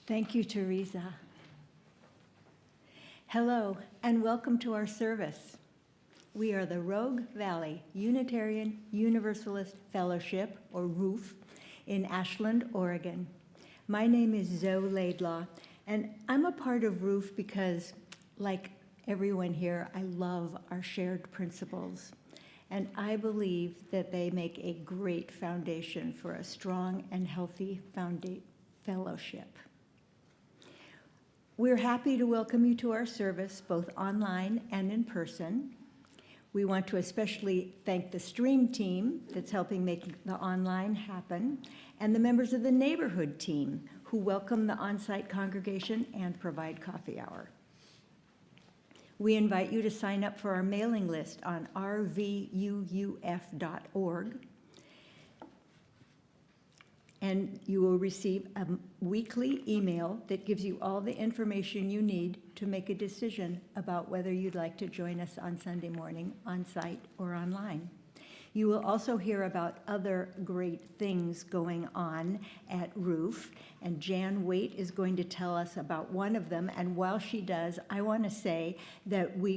Thank you, Teresa. Hello, and welcome to our service. We are the Rogue Valley Unitarian Universalist Fellowship, or RUF, in Ashland, Oregon. My name is Zoe Laidlaw, and I'm a part of RUF because, like everyone here, I love our shared principles. And I believe that they make a great foundation for a strong and healthy fellowship. We're happy to welcome you to our service, both online and in person. We want to especially thank the stream team that's helping make the online happen, and the members of the neighborhood team who welcome the on-site congregation and provide coffee hour. We invite you to sign up for our mailing list on rvuuf.org, and you will receive a weekly email that gives you all the information you need to make a decision about whether you'd like to join us on Sunday morning, on site or online. You will also hear about other great things going on at RUF, and Jan Waite is going to tell us about one of them. And while she does, I want to say that we're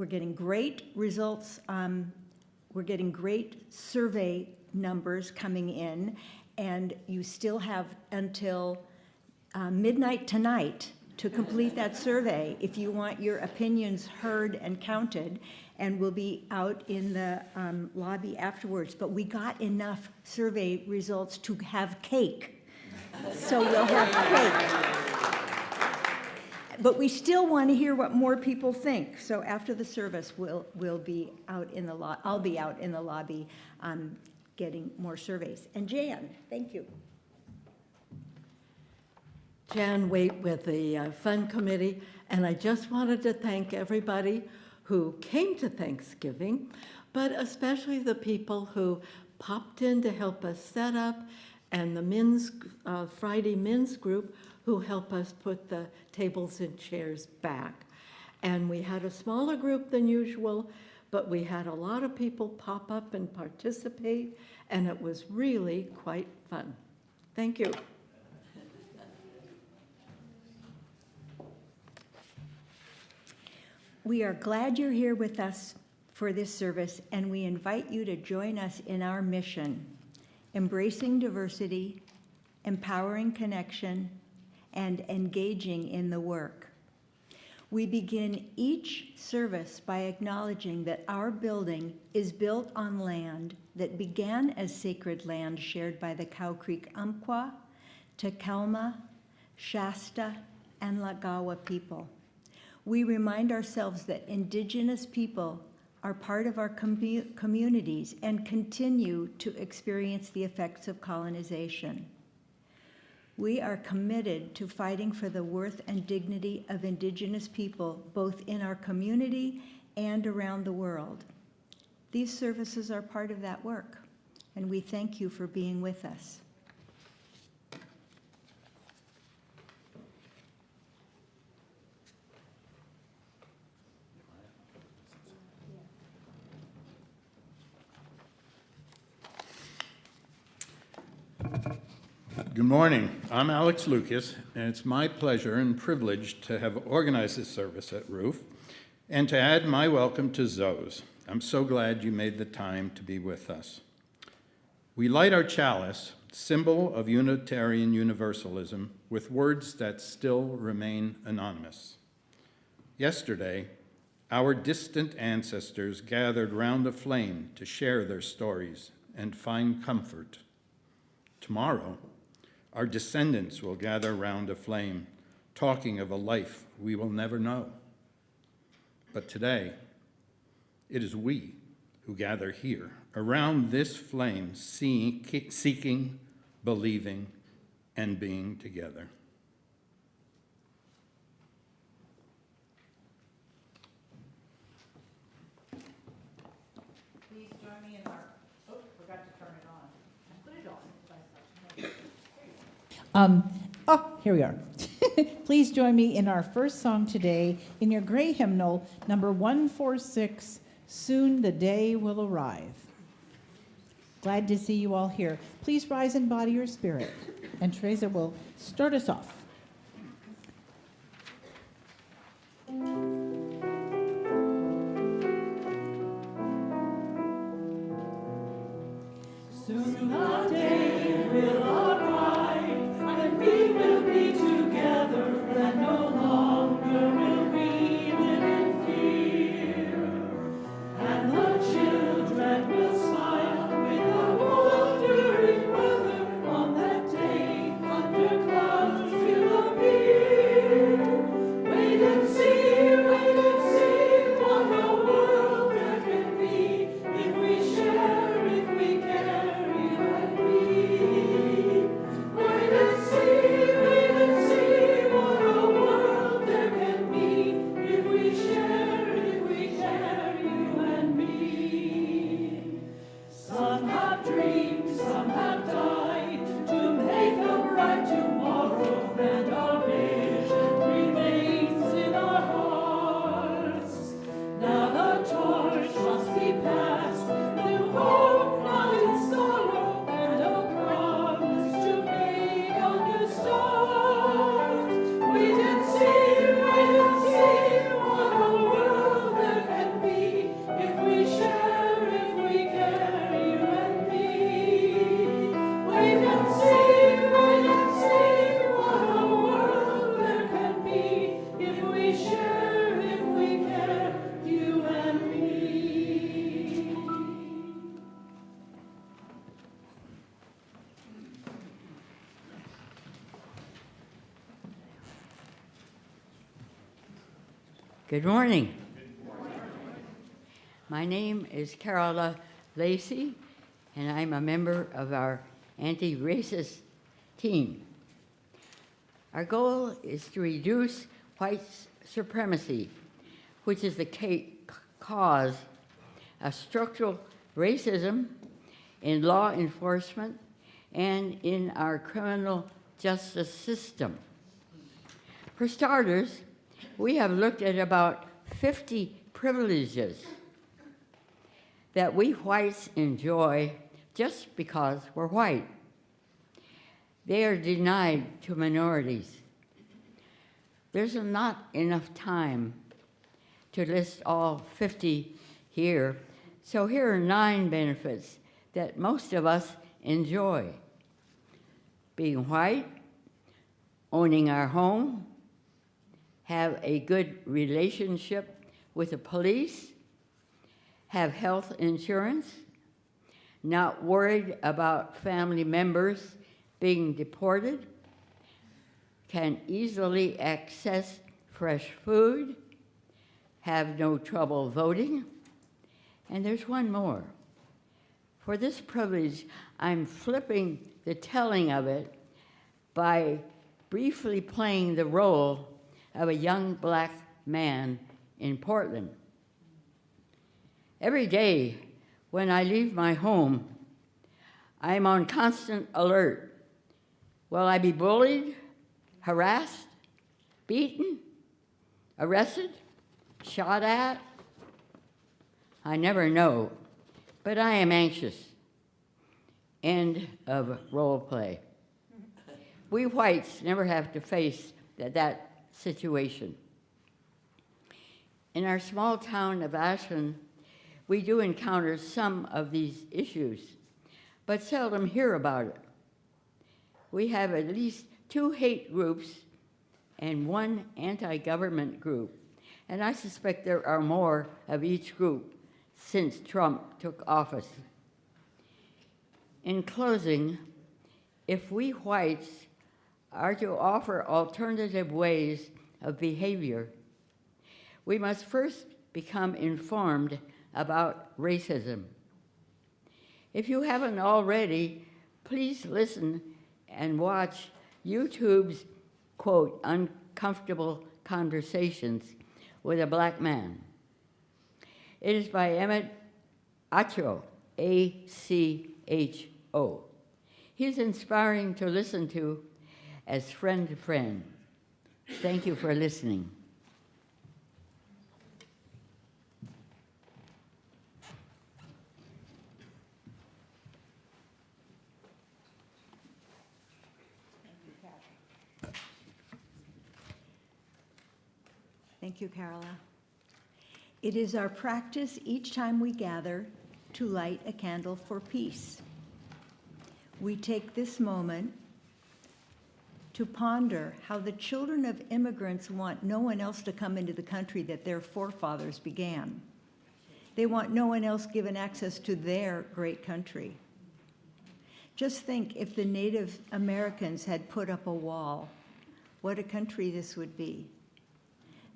getting great results. We're getting great survey numbers coming in, and you still have until midnight tonight to complete that survey if you want your opinions heard and counted, and we'll be out in the lobby afterwards. But we got enough survey results to have cake, so we'll have cake. But we still want to hear what more people think. So after the service, we'll be out in the I'll be out in the lobby getting more surveys. And Jan, thank you. Jan Waite with the Fund Committee, and I just wanted to thank everybody who came to Thanksgiving, but especially the people who popped in to help us set up, and the Friday men's group who help us put the tables and chairs back. And we had a smaller group than usual, but we had a lot of people pop up and participate, and it was really quite fun. Thank you. We are glad you're here with us for this service, and we invite you to join us in our mission, embracing diversity, empowering connection, and engaging in the work. We begin each service by acknowledging that our building is built on land that began as sacred land shared by the Cow Creek Umpqua, Takelma, Shasta, and Lagawa people. We remind ourselves that Indigenous people are part of our communities and continue to experience the effects of colonization. We are committed to fighting for the worth and dignity of Indigenous people, both in our community and around the world. These services are part of that work, and we thank you for being with us. Good morning. I'm Alex Lucas, and it's my pleasure and privilege to have organized this service at RUF and to add my welcome to Zoe's. I'm so glad you made the time to be with us. We light our chalice, symbol of Unitarian Universalism, with words that still remain anonymous. Yesterday, our distant ancestors gathered round a flame to share their stories and find comfort. Tomorrow, our descendants will gather round a flame, talking of a life we will never know. But today, it is we who gather here, around this flame, seeking, believing, and being together. Please join me in our, forgot to turn it on. Put it on. Here we are. Please join me in our first song today in your gray hymnal, number 146, Soon the Day Will Arrive. Glad to see you all here. Please rise and body your spirit. And Teresa will start us off. Soon the day will arrive, and we will be together, and no longer will we live in fear. And the children will smile with a wondering weather on that day under clouds will appear. Wait and see what a world there can be if we share, if we care. Wait and see what a world there can be if we share, if we care, you and me. Some have dreamed, some have died to make a bright tomorrow, and our vision remains in our hearts. Now the torch must be passed, new hope, not in sorrow, and a promise to make a new start. Wait and see what a world there can be if we share, if we care, you and me. Wait and see what a world there can be if we share, if we care, you and me. Good morning. My name is Carola Lacey, and I'm a member of our anti-racist team. Our goal is to reduce white supremacy, which is the cause of structural racism in law enforcement and in our criminal justice system. For starters, we have looked at about 50 privileges that we whites enjoy just because we're white. They are denied to minorities. There's not enough time to list all 50 here, so here are 9 benefits that most of us enjoy. Being white, owning our home, have a good relationship with the police, have health insurance, not worried about family members being deported, can easily access fresh food, have no trouble voting, and there's one more. For this privilege, I'm flipping the telling of it by briefly playing the role of a young black man in Portland. Every day when I leave my home, I'm on constant alert. Will I be bullied, harassed, beaten, arrested, shot at? I never know, but I am anxious. End of role play. We whites never have to face that situation. In our small town of Ashland, we do encounter some of these issues, but seldom hear about it. We have at least 2 hate groups and 1 anti-government group, and I suspect there are more of each group since Trump took office. In closing, if we whites are to offer alternative ways of behavior, we must first become informed about racism. If you haven't already, please listen and watch YouTube's, quote, Uncomfortable Conversations with a Black Man. It is by Emmett Acho, A-C-H-O. He's inspiring to listen to as friend to friend. Thank you for listening. Thank you, Carola. It is our practice each time we gather to light a candle for peace. We take this moment to ponder how the children of immigrants want no one else to come into the country that their forefathers began. They want no one else given access to their great country. Just think if the Native Americans had put up a wall, what a country this would be.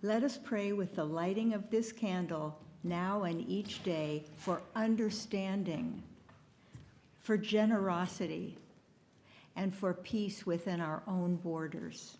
Let us pray with the lighting of this candle now and each day for understanding, for generosity, and for peace within our own borders.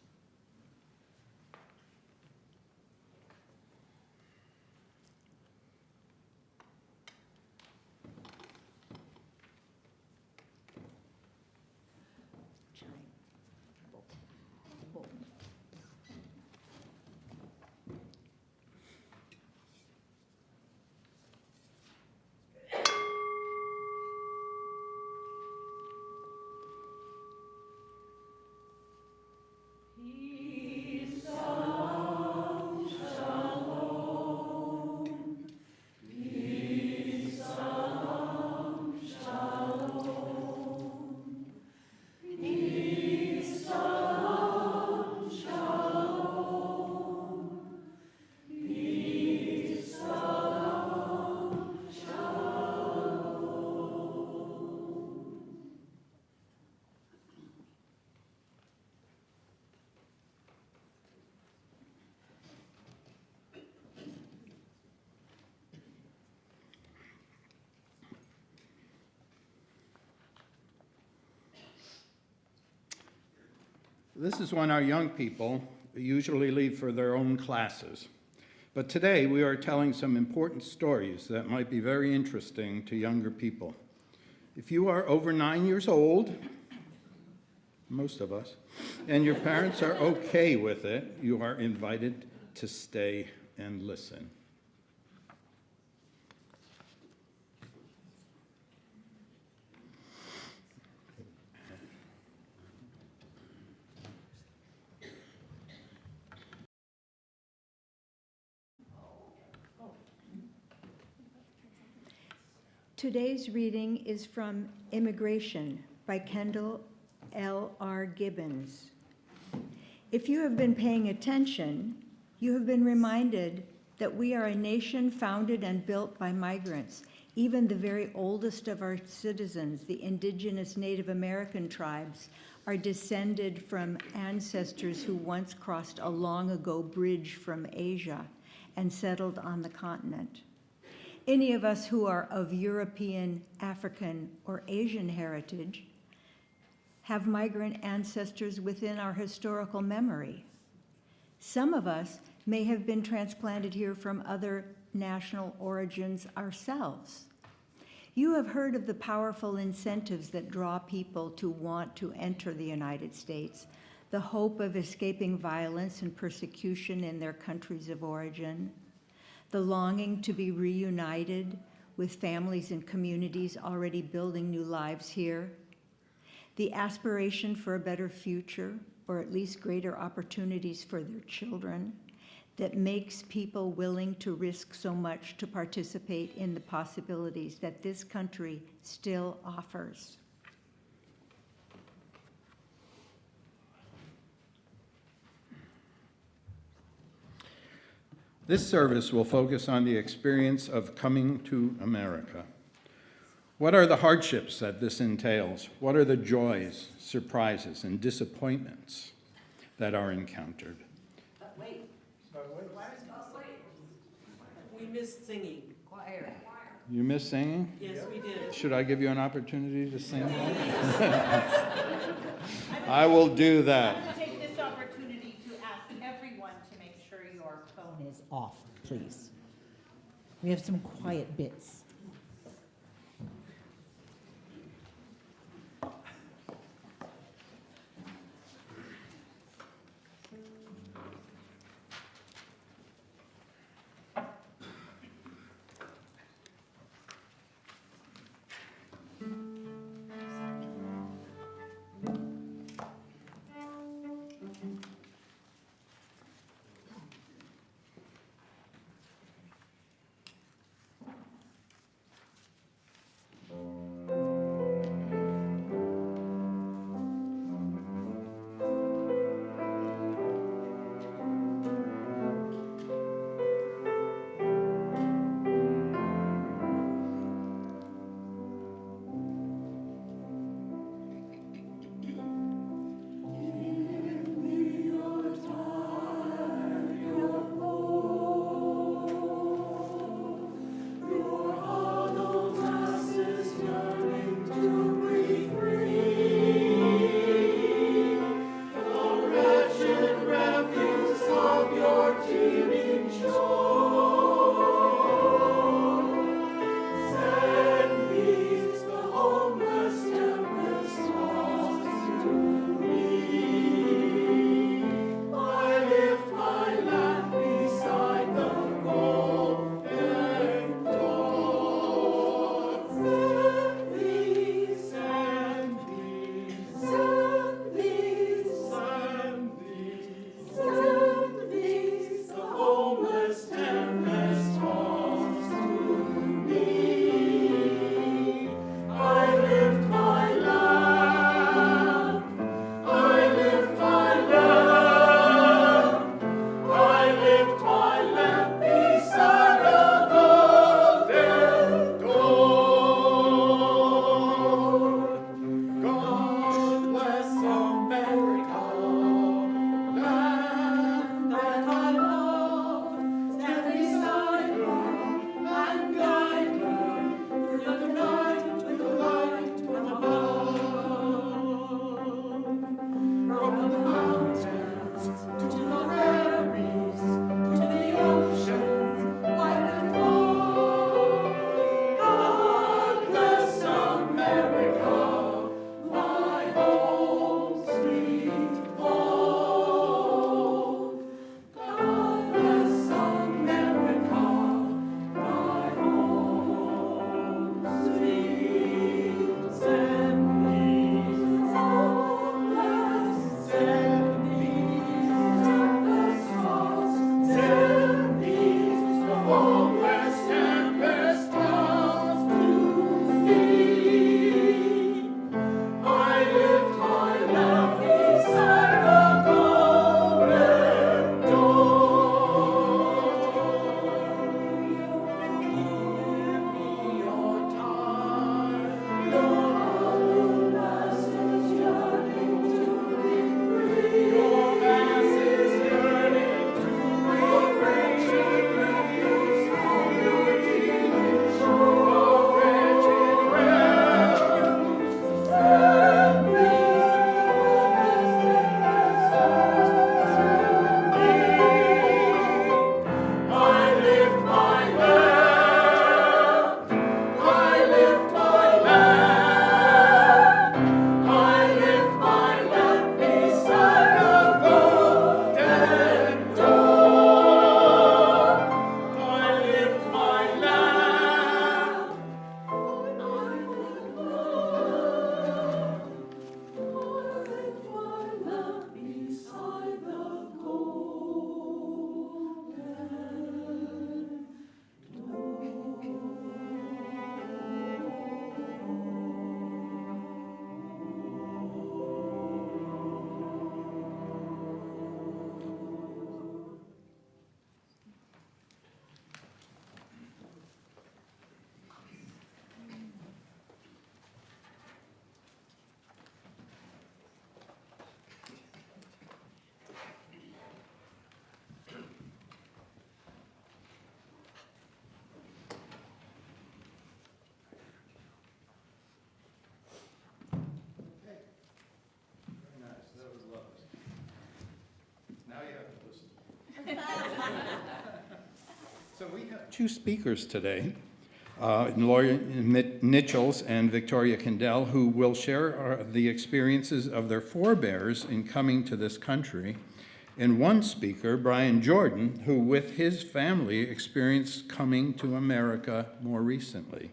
This is when our young people usually leave for their own classes. But today we are telling some important stories that might be very interesting to younger people. If you are over 9 years old, most of us, and your parents are okay with it, you are invited to stay and listen. Today's reading is from Immigration by Kendall L.R. Gibbons. If you have been paying attention, you have been reminded that we are a nation founded and built by migrants. Even the very oldest of our citizens, the indigenous Native American tribes, are descended from ancestors who once crossed a long ago bridge from Asia and settled on the continent. Any of us who are of European, African, or Asian heritage have migrant ancestors within our historical memory. Some of us may have been transplanted here from other national origins ourselves. You have heard of the powerful incentives that draw people to want to enter the United States, the hope of escaping violence and persecution in their countries of origin, the longing to be reunited with families and communities already building new lives here, the aspiration for a better future, or at least greater opportunities for their children, that makes people willing to risk so much to participate in the possibilities that this country still offers. This service will focus on the experience of coming to America. What are the hardships that this entails? What are the joys, surprises, and disappointments that are encountered? Wait. We missed singing. Choir. You miss singing? Yes, we did. Should I give you an opportunity to sing? I will do that. Take this opportunity to ask everyone to make sure your phone is off, please. We have some quiet bits. So we have two speakers today, Lawyer Nitchals and Victoria Kindell, who will share the experiences of their forebears in coming to this country, and one speaker, Brian Jordaan, who with his family experienced coming to America more recently.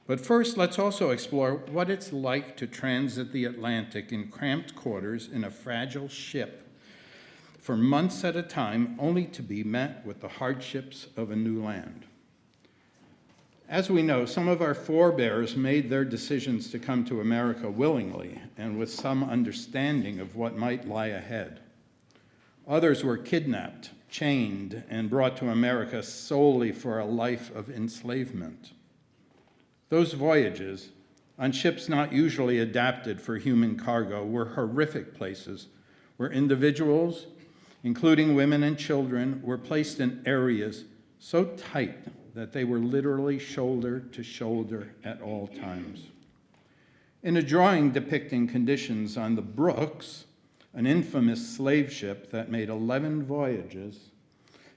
But first, let's also explore what it's like to transit the Atlantic in cramped quarters in a fragile ship for months at a time, only to be met with the hardships of a new land. As we know, some of our forebears made their decisions to come to America willingly and with some understanding of what might lie ahead. Others were kidnapped, chained, and brought to America solely for a life of enslavement. Those voyages, on ships not usually adapted for human cargo, were horrific places where individuals, including women and children, were placed in areas so tight that they were literally shoulder to shoulder at all times. In a drawing depicting conditions on the Brooks, an infamous slave ship that made 11 voyages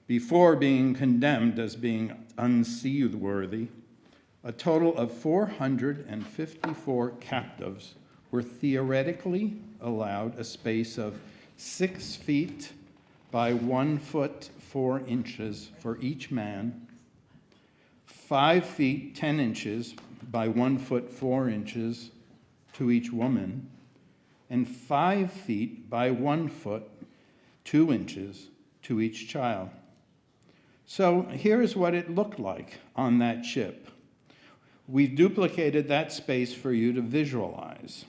before being condemned as being unseaworthy, a total of 454 captives were theoretically allowed a space of 6 feet by 1 foot 4 inches for each man, 5 feet 10 inches by 1 foot 4 inches to each woman, and 5 feet by 1 foot 2 inches to each child. So here's what it looked like on that ship. We've duplicated that space for you to visualize.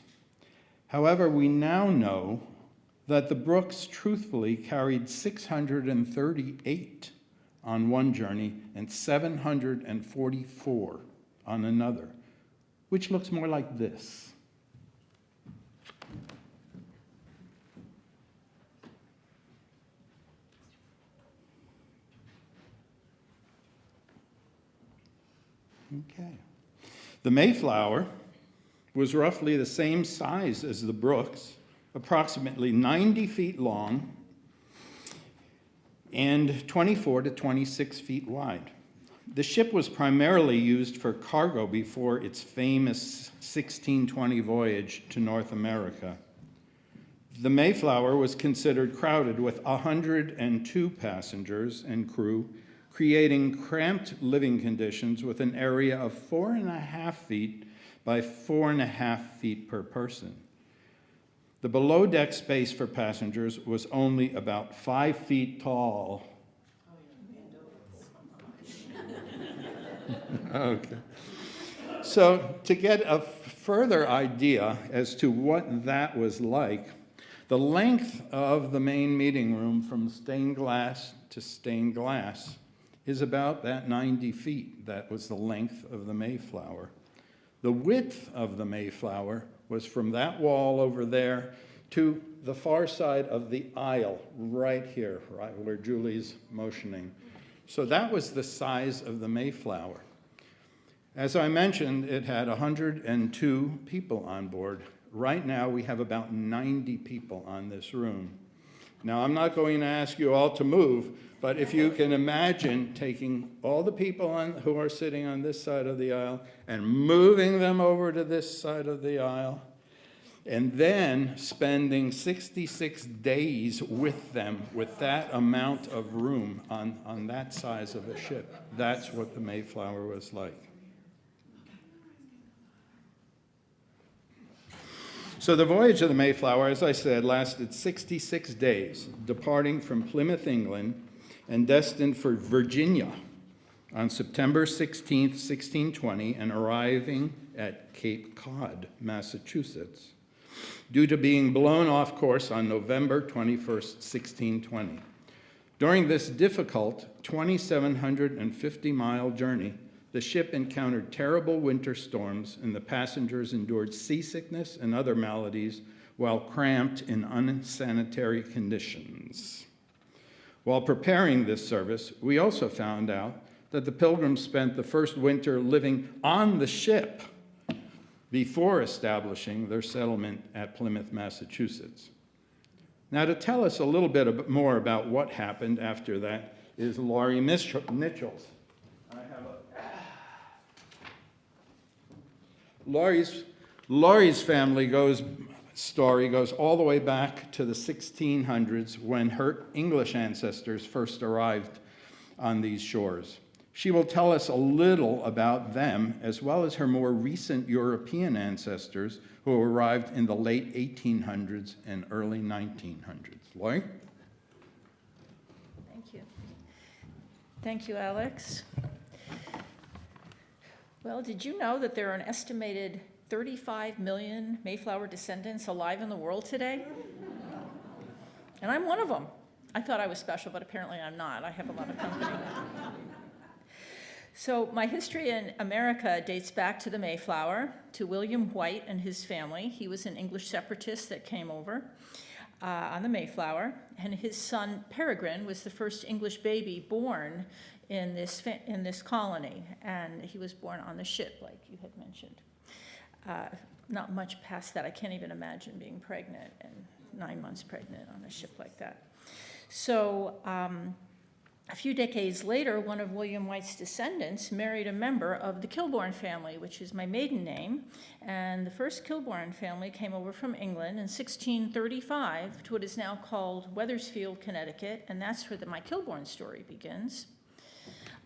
However, we now know that the Brooks truthfully carried 638 on one journey and 744 on another, which looks more like this. Okay. The Mayflower was roughly the same size as the Brooks, approximately 90 feet long and 24 to 26 feet wide. The ship was primarily used for cargo before its famous 1620 voyage to North America. The Mayflower was considered crowded with 102 passengers and crew, creating cramped living conditions with an area of 4.5 feet by 4.5 feet per person. The below-deck space for passengers was only about 5 feet tall. Okay. So to get a further idea as to what that was like, the length of the main meeting room from stained glass to stained glass is about that 90 feet. That was the length of the Mayflower. The width of the Mayflower was from that wall over there to the far side of the aisle, right here, right where Julie's motioning. So that was the size of the Mayflower. As I mentioned, it had 102 people on board. Right now, we have about 90 people on this room. Now, I'm not going to ask you all to move, but if you can imagine taking all the people who are sitting on this side of the aisle and moving them over to this side of the aisle, and then spending 66 days with them with that amount of room on that size of a ship. That's what the Mayflower was like. So the voyage of the Mayflower, as I said, lasted 66 days, departing from Plymouth, England, and destined for Virginia on September 16th, 1620, and arriving at Cape Cod, Massachusetts, due to being blown off course on November 21st, 1620. During this difficult 2,750-mile journey, the ship encountered terrible winter storms, and the passengers endured seasickness and other maladies while cramped in unsanitary conditions. While preparing this service, we also found out that the Pilgrims spent the first winter living on the ship before establishing their settlement at Plymouth, Massachusetts. Now, to tell us a little bit more about what happened after that is Laurie Nitchals. Laurie's family story goes all the way back to the 1600s when her English ancestors first arrived on these shores. She will tell us a little about them, as well as her more recent European ancestors who arrived in the late 1800s and early 1900s. Laurie? Thank you. Thank you, Alex. Well, did you know that there are an estimated 35 million Mayflower descendants alive in the world today? And I'm one of them. I thought I was special, but apparently I'm not. I have a lot of company. So my history in America dates back to the Mayflower, to William White and his family. He was an English separatist that came over on the Mayflower, and his son Peregrine was the first English baby born in this colony, and he was born on the ship, like you had mentioned. Not much past that. I can't even imagine being pregnant and 9 months pregnant on a ship like that. So a few decades later, one of William White's descendants married a member of the Kilbourne family, which is my maiden name. And the first Kilbourne family came over from England in 1635 to what is now called Wethersfield, Connecticut, and that's where my Kilbourne story begins.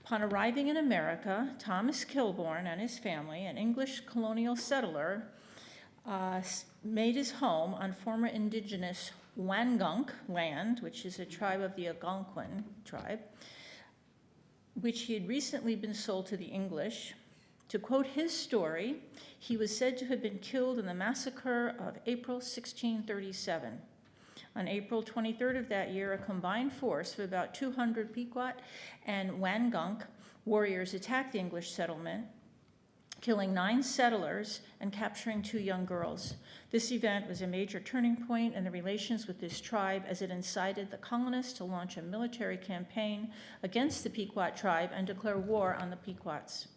Upon arriving in America, Thomas Kilbourne and his family, an English colonial settler, made his home on former indigenous Wangunk land, which is a tribe of the Algonquin tribe, which he had recently been sold to the English. To quote his story, he was said to have been killed in the massacre of April 1637. On April 23rd of that year, a combined force of about 200 Pequot and Wangunk warriors attacked the English settlement, killing 9 settlers and capturing 2 young girls. This event was a major turning point in the relations with this tribe, as it incited the colonists to launch a military campaign against the Pequot tribe and declare war on the Pequots.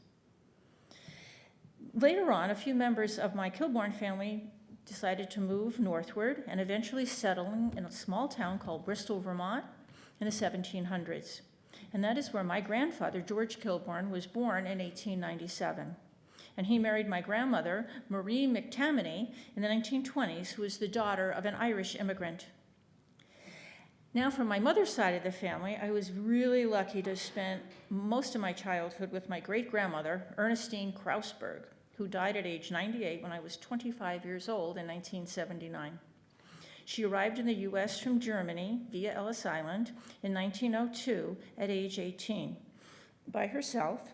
Later on, a few members of my Kilbourne family decided to move northward and eventually settling in a small town called Bristol, Vermont in the 1700s. And that is where my grandfather, George Kilbourne, was born in 1897. And he married my grandmother, Marie McTammany, in the 1920s, who was the daughter of an Irish immigrant. Now, from my mother's side of the family, I was really lucky to spend most of my childhood with my great-grandmother, Ernestine Krausberg, who died at age 98 when I was 25 years old in 1979. She arrived in the U.S. from Germany via Ellis Island in 1902 at age 18. By herself,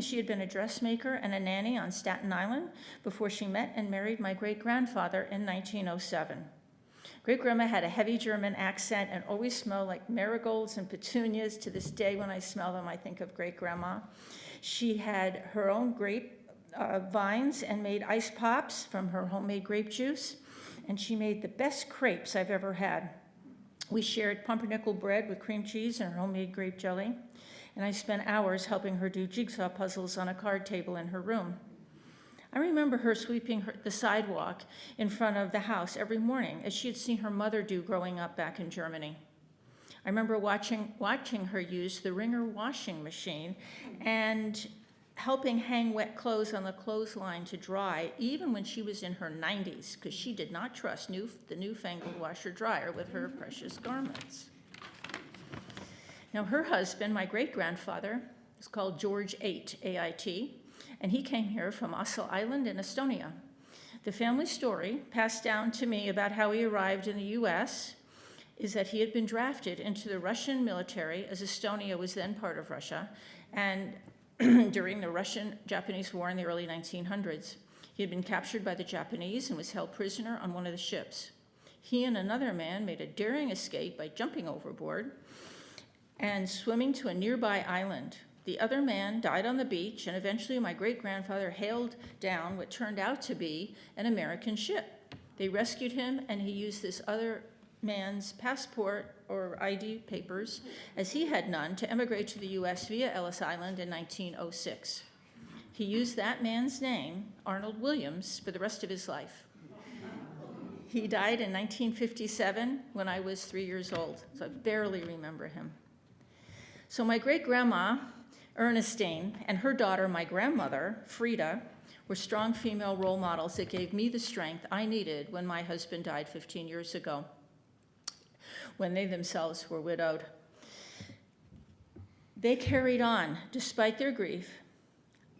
she had been a dressmaker and a nanny on Staten Island before she met and married my great-grandfather in 1907. Great-grandma had a heavy German accent and always smelled like marigolds and petunias. To this day, when I smell them, I think of great-grandma. She had her own grape vines and made ice pops from her homemade grape juice, and she made the best crepes I've ever had. We shared pumpernickel bread with cream cheese and her homemade grape jelly, and I spent hours helping her do jigsaw puzzles on a card table in her room. I remember her sweeping the sidewalk in front of the house every morning, as she had seen her mother do growing up back in Germany. I remember watching her use the Ringer washing machine and helping hang wet clothes on the clothesline to dry, even when she was in her 90s, because she did not trust the newfangled washer-dryer with her precious garments. Now, her husband, my great-grandfather, is called George Ait, A-I-T, and he came here from Ossel Island in Estonia. The family story, passed down to me about how he arrived in the U.S., is that he had been drafted into the Russian military, as Estonia was then part of Russia, and during the Russian-Japanese War in the early 1900s. He had been captured by the Japanese and was held prisoner on one of the ships. He and another man made a daring escape by jumping overboard and swimming to a nearby island. The other man died on the beach, and eventually my great-grandfather hailed down what turned out to be an American ship. They rescued him, and he used this other man's passport or ID papers, as he had none, to emigrate to the U.S. via Ellis Island in 1906. He used that man's name, Arnold Williams, for the rest of his life. He died in 1957 when I was 3 years old, so I barely remember him. So my great-grandma, Ernestine, and her daughter, my grandmother, Frida, were strong female role models that gave me the strength I needed when my husband died 15 years ago, when they themselves were widowed. They carried on despite their grief.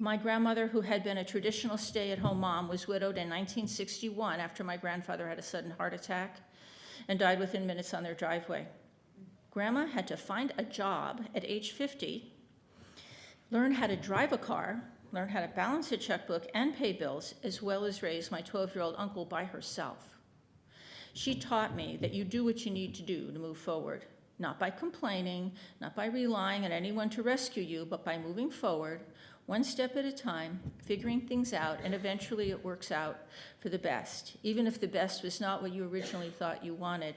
My grandmother, who had been a traditional stay-at-home mom, was widowed in 1961 after my grandfather had a sudden heart attack and died within minutes on their driveway. Grandma had to find a job at age 50, learn how to drive a car, learn how to balance a checkbook and pay bills, as well as raise my 12-year-old uncle by herself. She taught me that you do what you need to do to move forward, not by complaining, not by relying on anyone to rescue you, but by moving forward, one step at a time, figuring things out, and eventually it works out for the best, even if the best was not what you originally thought you wanted.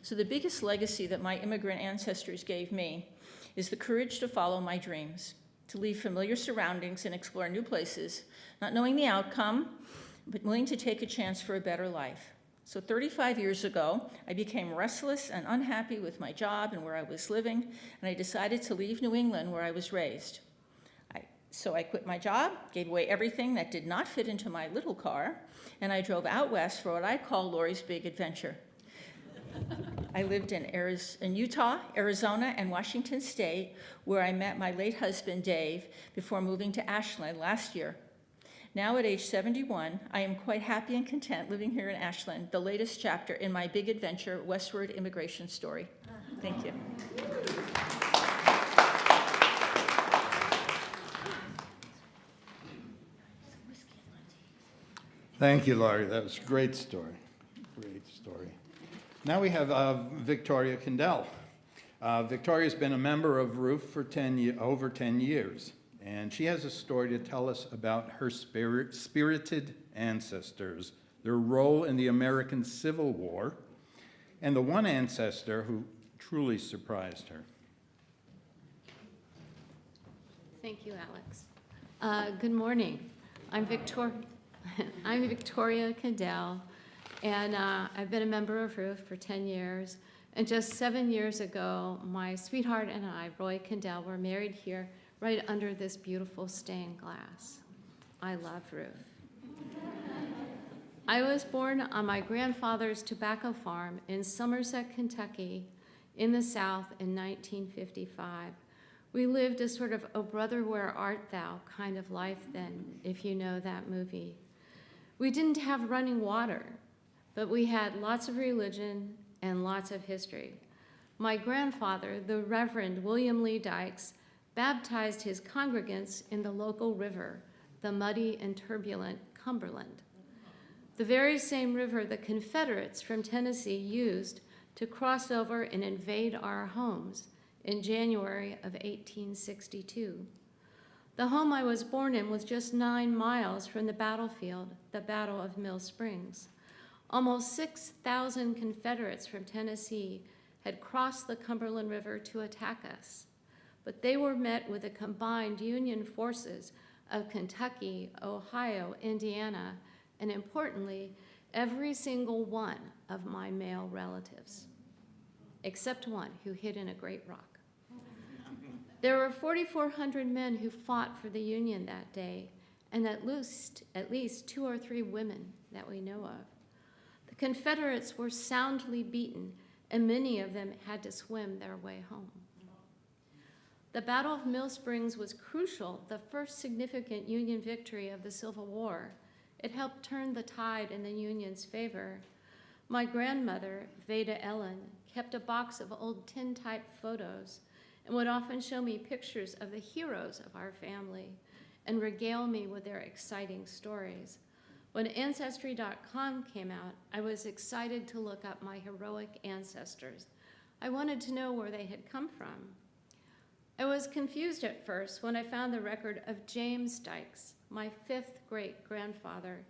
So the biggest legacy that my immigrant ancestors gave me is the courage to follow my dreams, to leave familiar surroundings and explore new places, not knowing the outcome, but willing to take a chance for a better life. So 35 years ago, I became restless and unhappy with my job and where I was living, and I decided to leave New England where I was raised. So I quit my job, gave away everything that did not fit into my little car, and I drove out west for what I call Lori's big adventure. I lived in Utah, Arizona, and Washington State, where I met my late husband, Dave, before moving to Ashland last year. Now at age 71, I am quite happy and content living here in Ashland, the latest chapter in my big adventure westward immigration story. Thank you. Thank you, Laurie. That was a great story. Great story. Now we have Victoria Kindell. Victoria's been a member of ROOF for over 10 years, and she has a story to tell us about her spirited ancestors, their role in the American Civil War, and the one ancestor who truly surprised her. Thank you, Alex. Good morning. I'm Victoria Kindell, and I've been a member of ROOF for 10 years. And just 7 years ago, my sweetheart and I, Roy Kindell, were married here right under this beautiful stained glass. I love ROOF. I was born on my grandfather's tobacco farm in Somerset, Kentucky, in the South in 1955. We lived a sort of "Oh brother, where art thou" kind of life then, if you know that movie. We didn't have running water, but we had lots of religion and lots of history. My grandfather, the Reverend William Lee Dykes, baptized his congregants in the local river, the muddy and turbulent Cumberland, the very same river the Confederates from Tennessee used to cross over and invade our homes in January of 1862. The home I was born in was just 9 miles from the battlefield, the Battle of Mill Springs. Almost 6,000 Confederates from Tennessee had crossed the Cumberland River to attack us, but they were met with the combined Union forces of Kentucky, Ohio, Indiana, and importantly, every single one of my male relatives, except one who hid in a great rock. There were 4,400 men who fought for the Union that day, and at least 2 or 3 women that we know of. The Confederates were soundly beaten, and many of them had to swim their way home. The Battle of Mill Springs was crucial, the first significant Union victory of the Civil War. It helped turn the tide in the Union's favor. My grandmother, Veda Ellen, kept a box of old tin-type photos and would often show me pictures of the heroes of our family and regale me with their exciting stories. When Ancestry.com came out, I was excited to look up my heroic ancestors. I wanted to know where they had come from. I was confused at first when I found the record of James Dykes, my 5th great-grandfather.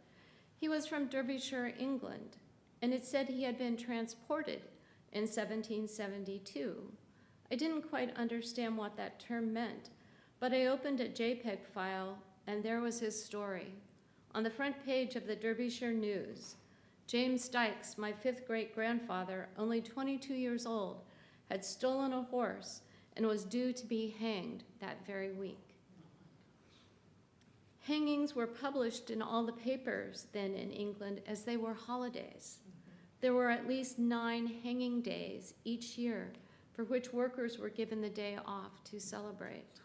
He was from Derbyshire, England, and it said he had been transported in 1772. I didn't quite understand what that term meant, but I opened a JPEG file, and there was his story. On the front page of the Derbyshire News, James Dykes, my fifth great-grandfather, only 22 years old, had stolen a horse and was due to be hanged that very week. Hangings were published in all the papers then in England as they were holidays. There were at least 9 hanging days each year for which workers were given the day off to celebrate.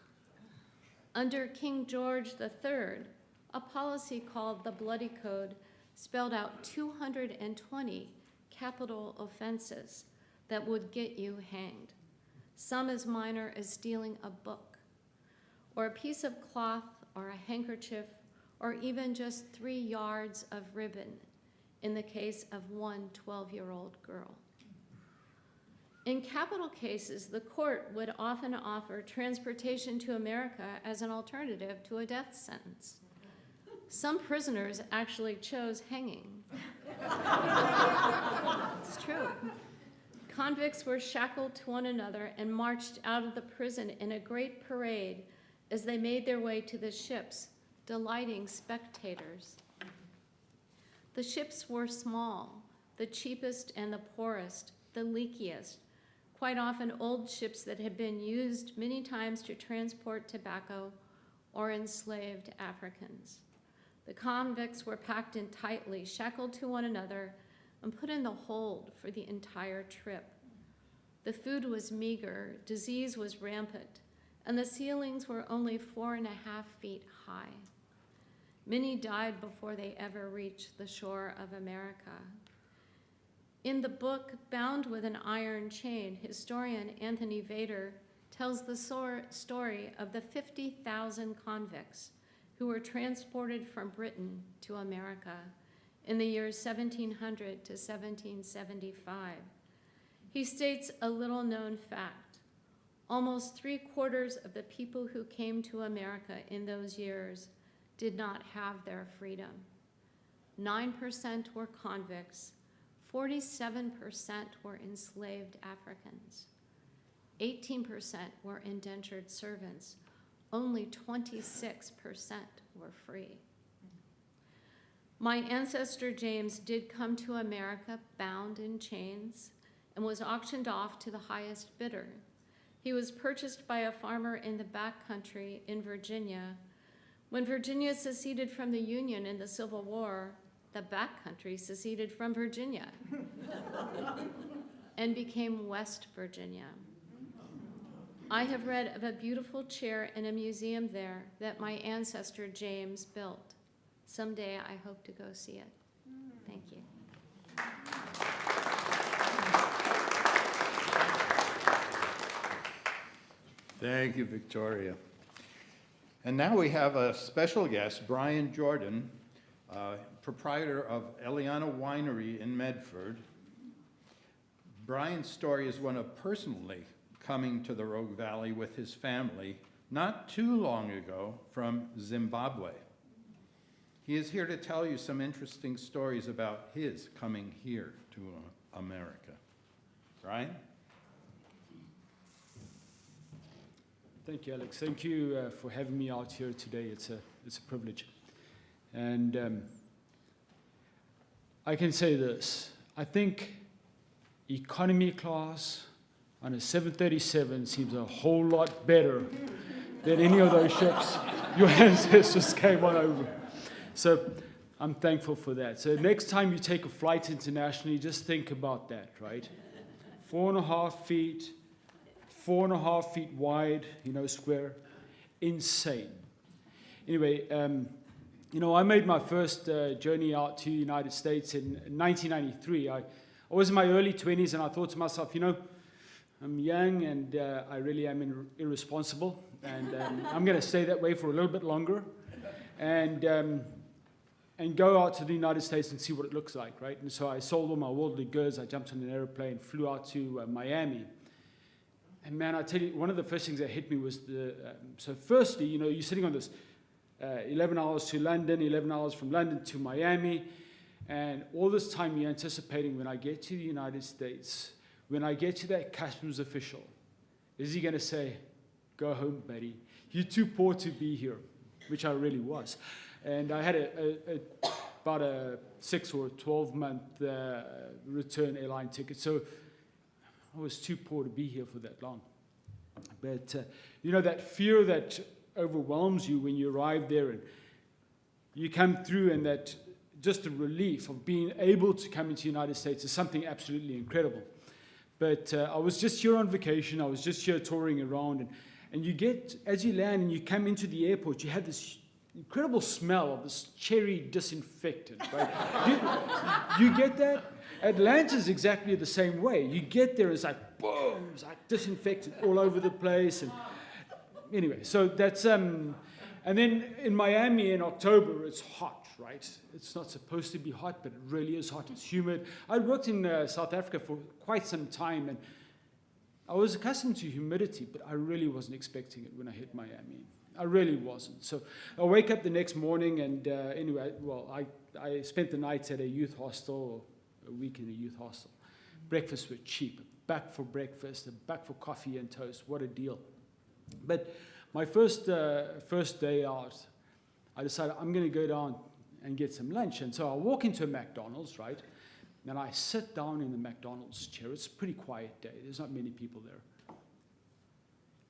Under King George III, a policy called the Bloody Code spelled out 220 capital offenses that would get you hanged, some as minor as stealing a book, or a piece of cloth, or a handkerchief, or even just 3 yards of ribbon in the case of one 12-year-old girl. In capital cases, the court would often offer transportation to America as an alternative to a death sentence. Some prisoners actually chose hanging. It's true. Convicts were shackled to one another and marched out of the prison in a great parade as they made their way to the ships, delighting spectators. The ships were small, the cheapest and the poorest, the leakiest, quite often old ships that had been used many times to transport tobacco or enslaved Africans. The convicts were packed in tightly, shackled to one another, and put in the hold for the entire trip. The food was meager, disease was rampant, and the ceilings were only 4.5 feet high. Many died before they ever reached the shore of America. In the book, Bound with an Iron Chain, historian Anthony Vader tells the story of the 50,000 convicts who were transported from Britain to America in the years 1700 to 1775. He states a little-known fact. Almost 3/4 of the people who came to America in those years did not have their freedom. 9% were convicts, 47% were enslaved Africans, 18% were indentured servants, only 26% were free. My ancestor James did come to America bound in chains and was auctioned off to the highest bidder. He was purchased by a farmer in the backcountry in Virginia. When Virginia seceded from the Union in the Civil War, the backcountry seceded from Virginia and became West Virginia. I have read of a beautiful chair in a museum there that my ancestor James built. Someday I hope to go see it. Thank you. Thank you, Victoria. And now we have a special guest, Brian Jordaan, proprietor of Eliana Winery in Medford. Brian's story is one of personally coming to the Rogue Valley with his family not too long ago from Zimbabwe. He is here to tell you some interesting stories about his coming here to America. Brian? Thank you, Alex. Thank you for having me out here today. It's a privilege. And I can say this. I think economy class on a 737 seems a whole lot better than any of those ships your ancestors came on over. So I'm thankful for that. So next time you take a flight internationally, just think about that, right? 4.5 feet, 4.5 feet wide, square. Insane. Anyway, I made my first journey out to the United States in 1993. I was in my early 20s, and I thought to myself, I'm young, and I really am irresponsible, and I'm going to stay that way for a little bit longer, and go out to the United States and see what it looks like, right? And so I sold all my worldly goods. I jumped on an airplane, flew out to Miami. And man, I tell you, one of the first things that hit me was so firstly, you're sitting on this 11 hours to London, 11 hours from London to Miami, and all this time you're anticipating when I get to the United States, when I get to that customs official, is he going to say, go home, buddy, you're too poor to be here, which I really was. And I had about a 6 or 12-month return airline ticket. So I was too poor to be here for that long. But, that fear that overwhelms you when you arrive there and you come through, and that just the relief of being able to come into the United States is something absolutely incredible. But I was just here on vacation. I was just here touring around. And you get, as you land and you come into the airport, you have this incredible smell of this cherry disinfectant, right? you get that? Atlanta's exactly the same way. You get there, it's like, boom, it's like disinfectant all over the place. And anyway, so that's, and then in Miami in October, it's hot, right? It's not supposed to be hot, but it really is hot. It's humid. I worked in South Africa for quite some time, and I was accustomed to humidity, but I really wasn't expecting it when I hit Miami. I really wasn't. So I wake up the next morning, and I spent the night at a youth hostel, a week in a youth hostel. Breakfasts were cheap. $1 for breakfast, $1 for coffee and toast. What a deal. But my first day out, I decided I'm going to go down and get some lunch. And so I walk into a McDonald's, right? And I sit down in the McDonald's chair. It's a pretty quiet day. There's not many people there.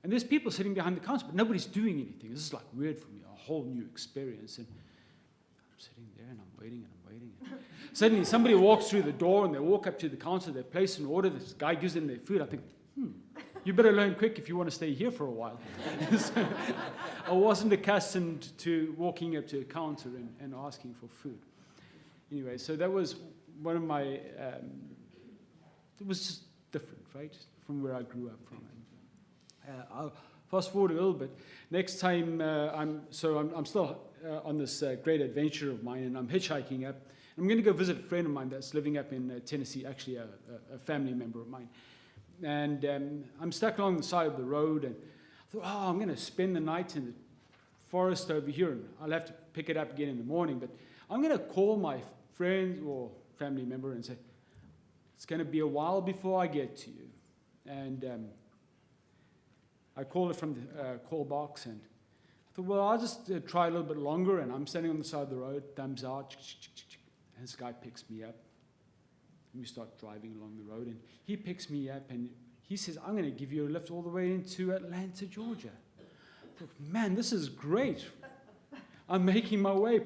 And there's people sitting behind the counter, but nobody's doing anything. This is like weird for me, a whole new experience. And I'm sitting there and I'm waiting and I'm waiting. And suddenly somebody walks through the door and they walk up to the counter, they place an order, this guy gives them their food. I think, you better learn quick if you want to stay here for a while. So I wasn't accustomed to walking up to a counter and asking for food. Anyway, so that was one of my, it was just different, right, from where I grew up from. I'll fast forward a little bit. Next time, I'm still on this great adventure of mine, and I'm hitchhiking up. I'm going to go visit a friend of mine that's living up in Tennessee, actually a family member of mine. And I'm stuck along the side of the road, and I thought, I'm going to spend the night in the forest over here, and I'll have to pick it up again in the morning. But I'm going to call my friend or family member and say, it's going to be a while before I get to you. And I called it from the call box, and I thought, well, I'll just try a little bit longer. And I'm standing on the side of the road, thumbs out, and this guy picks me up. And we start driving along the road, and he picks me up, and he says, I'm going to give you a lift all the way into Atlanta, Georgia. I thought, man, this is great. I'm making my way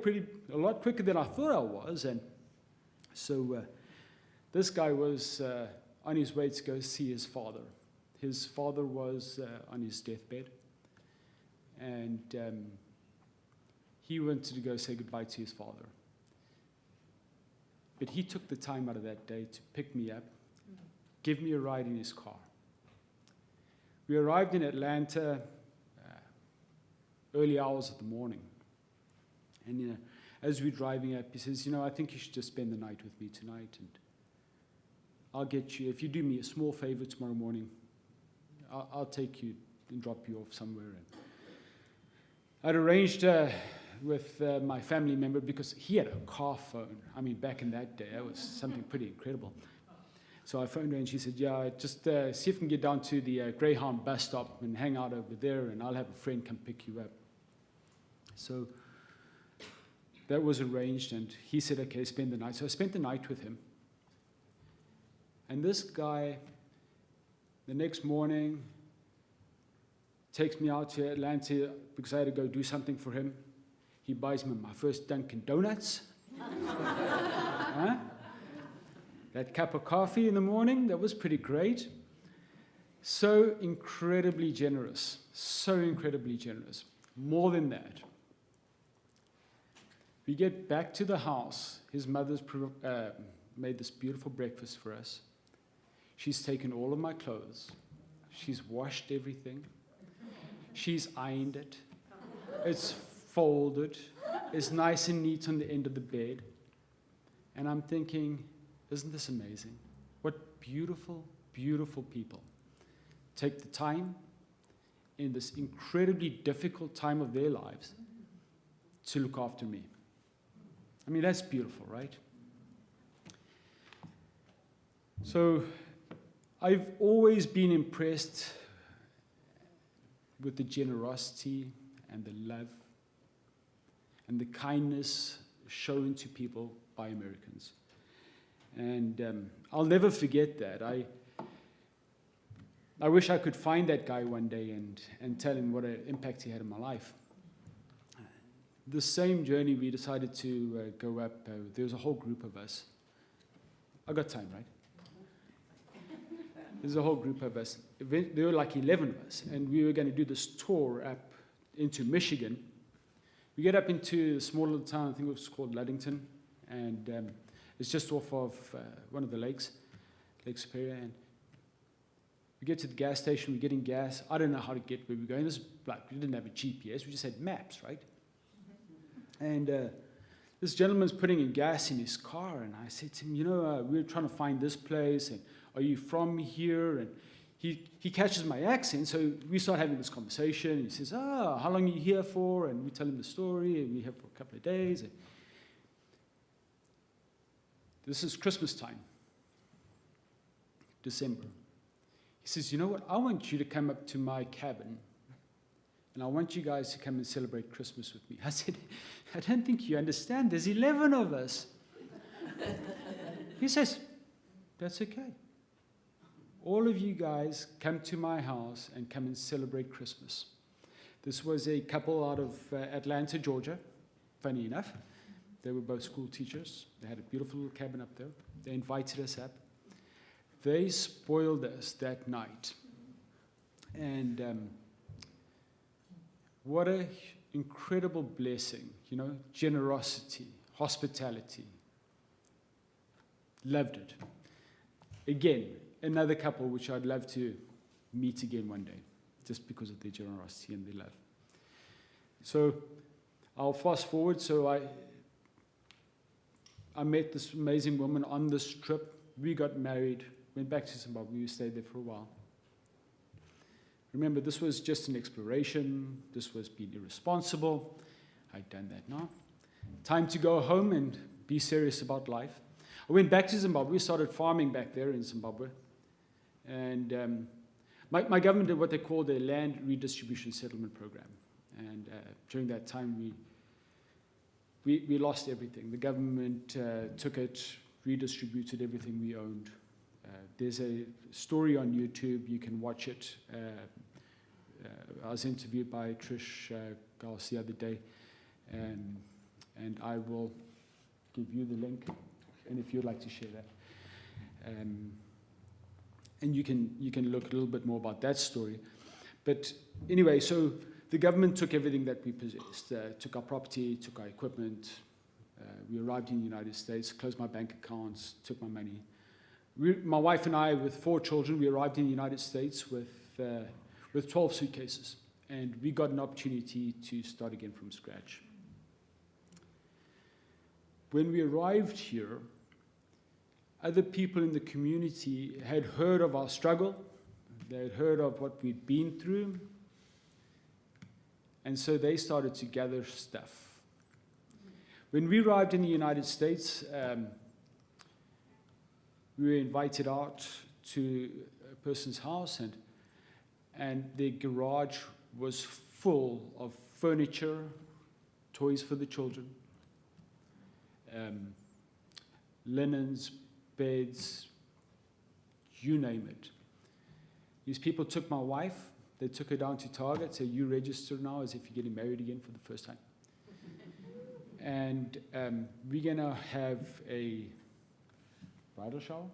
a lot quicker than I thought I was. And so this guy was on his way to go see his father. His father was on his deathbed, and he wanted to go say goodbye to his father. But he took the time out of that day to pick me up, give me a ride in his car. We arrived in Atlanta early hours of the morning. And as we're driving up, he says, I think you should just spend the night with me tonight, and I'll get you, if you do me a small favor tomorrow morning, I'll take you and drop you off somewhere. And I'd arranged with my family member, because he had a car phone. I mean, back in that day, that was something pretty incredible. So I phoned her, and she said, just see if you can get down to the Greyhound bus stop and hang out over there, and I'll have a friend come pick you up. So that was arranged, and he said, okay, spend the night. So I spent the night with him. And this guy, the next morning, takes me out to Atlanta because I had to go do something for him. He buys me my first Dunkin' Donuts. That cup of coffee in the morning, that was pretty great. So incredibly generous. So incredibly generous. More than that. We get back to the house. His mother's made this beautiful breakfast for us. She's taken all of my clothes. She's washed everything. She's ironed it. It's folded. It's nice and neat on the end of the bed. And I'm thinking, isn't this amazing? What beautiful, beautiful people take the time in this incredibly difficult time of their lives to look after me. I mean, that's beautiful, right? So I've always been impressed with the generosity and the love and the kindness shown to people by Americans. And I'll never forget that. I wish I could find that guy one day and tell him what an impact he had in my life. The same journey, we decided to go up. There was a whole group of us. I got time, right? There's a whole group of us. There were like 11 of us, and we were going to do this tour up into Michigan. We get up into a small little town, I think it was called Ludington, and it's just off of one of the lakes, Lake Superior, and we get to the gas station, we're getting gas. I don't know how to get where we're going. This is like, we didn't have a GPS, we just had maps, right? And this gentleman's putting in gas in his car, and I said to him, you know, we're trying to find this place, and are you from here? And he catches my accent, so we start having this conversation. And he says, how long are you here for? And we tell him the story, and we're here for a couple of days. And this is Christmas time, December. He says, you know what, I want you to come up to my cabin, and I want you guys to come and celebrate Christmas with me. I said, I don't think you understand. There's 11 of us. He says, that's okay. All of you guys come to my house and come and celebrate Christmas. This was a couple out of Atlanta, Georgia, funny enough. They were both school teachers. They had a beautiful little cabin up there. They invited us up. They spoiled us that night. And what an incredible blessing, you know, generosity, hospitality. Loved it. Again, another couple which I'd love to meet again one day, just because of their generosity and their love. So I'll fast forward. So I met this amazing woman on this trip. We got married, went back to Zimbabwe. We stayed there for a while. Remember, this was just an exploration. This was being irresponsible. I'd done that now. Time to go home and be serious about life. I went back to Zimbabwe, started farming back there in Zimbabwe. And my government did what they called a land redistribution settlement program. And during that time, we lost everything. The government took it, redistributed everything we owned. There's a story on YouTube. You can watch it. I was interviewed by Trish Gauss the other day, and I will give you the link, and if you'd like to share that. And you can look a little bit more about that story. But anyway, so the government took everything that we possessed, took our property, took our equipment. We arrived in the United States, closed my bank accounts, took my money. My wife and I, with 4 children, we arrived in the United States with 12 suitcases. And we got an opportunity to start again from scratch. When we arrived here, other people in the community had heard of our struggle. They had heard of what we'd been through. And so they started to gather stuff. When we arrived in the United States, we were invited out to a person's house, and their garage was full of furniture, toys for the children, linens, beds, you name it. These people took my wife, they took her down to Target, said, you register now as if you're getting married again for the first time. And we're going to have a bridal shower,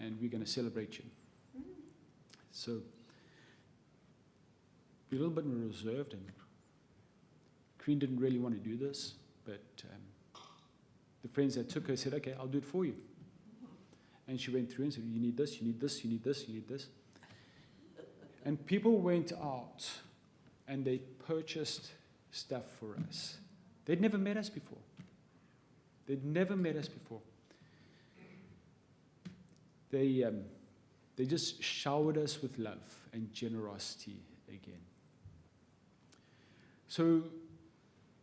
and we're going to celebrate you. So we're a little bit more reserved, and Queen didn't really want to do this, but the friends that took her said, okay, I'll do it for you. And she went through and said, you need this, you need this, you need this, you need this. And people went out and they purchased stuff for us. They'd never met us before. They'd never met us before. They just showered us with love and generosity again. So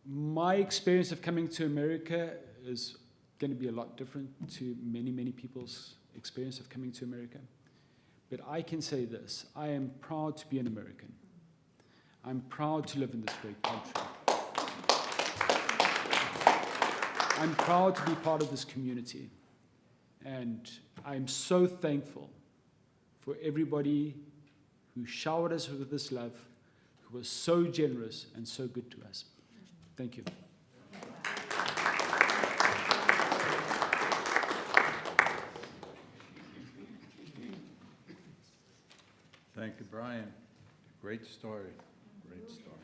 my experience of coming to America is going to be a lot different to many, many people's experience of coming to America. But I can say this, I am proud to be an American. I'm proud to live in this great country. I'm proud to be part of this community. And I'm so thankful for everybody who showered us with this love, who was so generous and so good to us. Thank you. Thank you, Brian. Great story. Great story.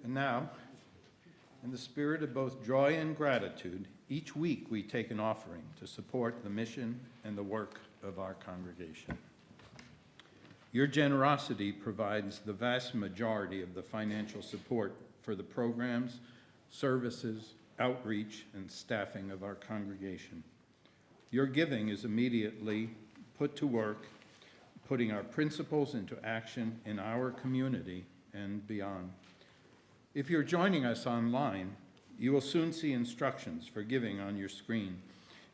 And now, in the spirit of both joy and gratitude, each week we take an offering to support the mission and the work of our congregation. Your generosity provides the vast majority of the financial support for the programs, services, outreach, and staffing of our congregation. Your giving is immediately put to work, putting our principles into action in our community and beyond. If you're joining us online, you will soon see instructions for giving on your screen.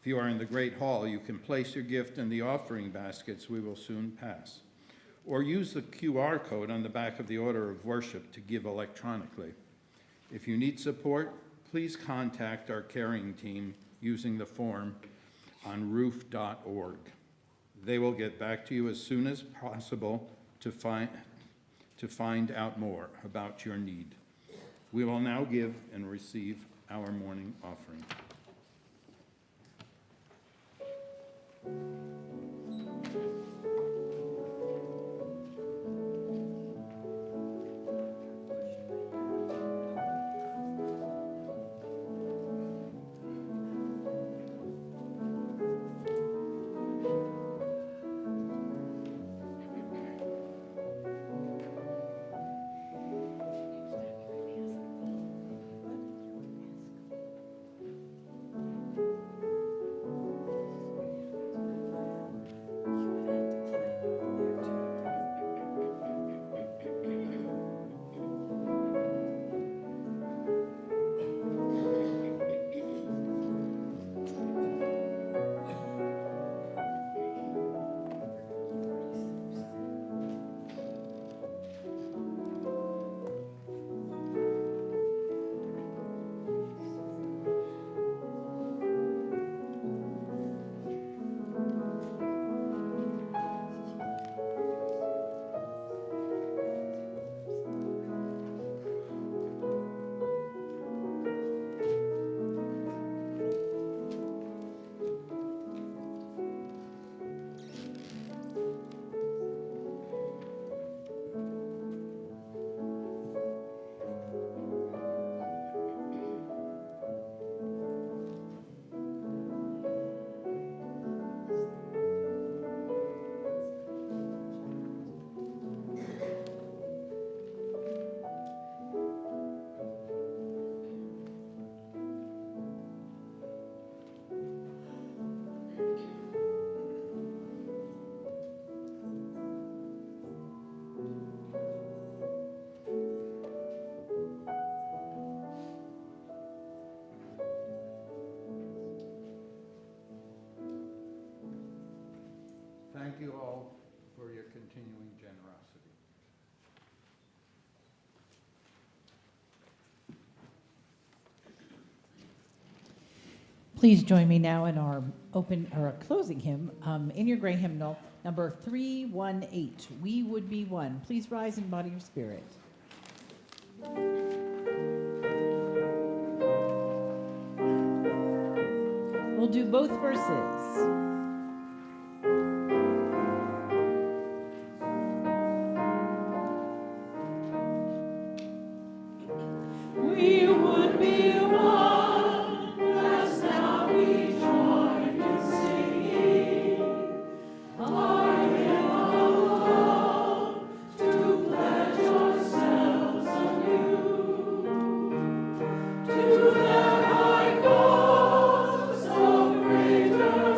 If you are in the Great Hall, you can place your gift in the offering baskets we will soon pass, or use the QR code on the back of the order of worship to give electronically. If you need support, please contact our caring team using the form on roof.org. They will get back to you as soon as possible to find out more about your need. We will now give and receive our morning offering. Thank you all for your continuing generosity. Please join me now in our closing hymn in your gray hymnal, number 318, We Would Be One. Please rise in body or spirit. We'll do both verses. To that high cause of greater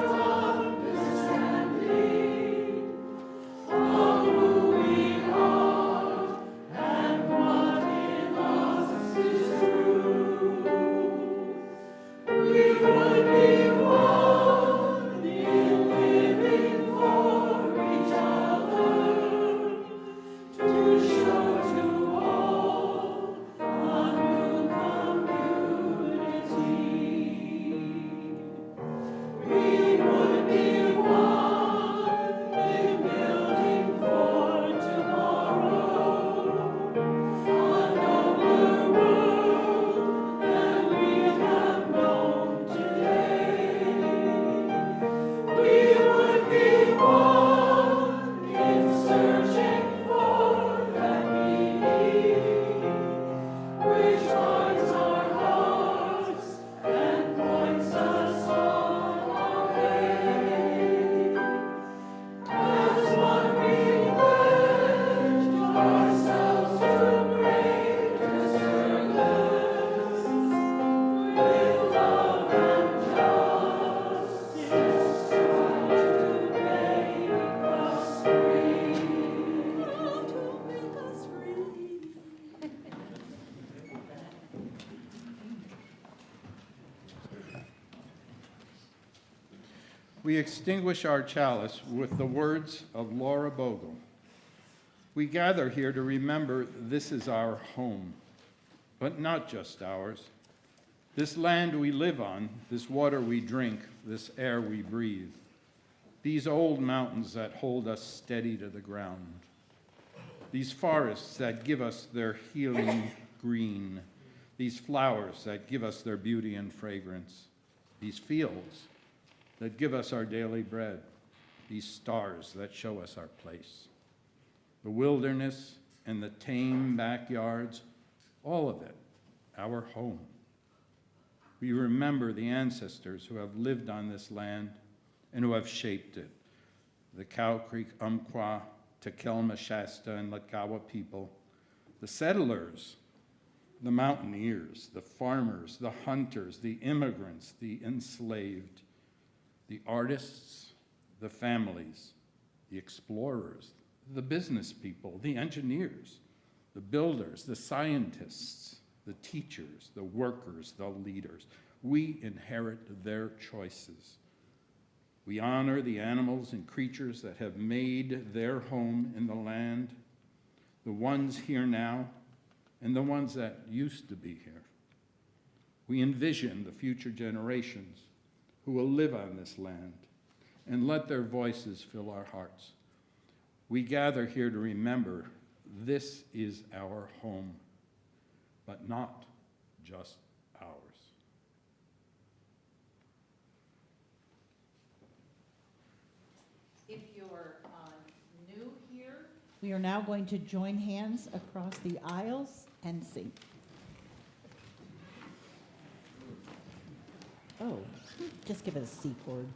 we extinguish our chalice with the words of Laura Bogle. We gather here to remember this is our home, but not just ours. This land we live on, this water we drink, this air we breathe, these old mountains that hold us steady to the ground, these forests that give us their healing green, these flowers that give us their beauty and fragrance, these fields that give us our daily bread, these stars that show us our place, the wilderness and the tame backyards, all of it, our home. We remember the ancestors who have lived on this land and who have shaped it, the Cow Creek Umpqua, Takelma, Shasta, and Lakawa people, the settlers, the mountaineers, the farmers, the hunters, the immigrants, the enslaved, the artists, the families, the explorers, the business people, the engineers, the builders, the scientists, the teachers, the workers, the leaders. We inherit their choices. We honor the animals and creatures that have made their home in the land, the ones here now and the ones that used to be here. We envision the future generations who will live on this land and let their voices fill our hearts. We gather here to remember this is our home, but not just ours. If you're new here, we are now going to join hands across the aisles and sing. Oh, just give it a C chord.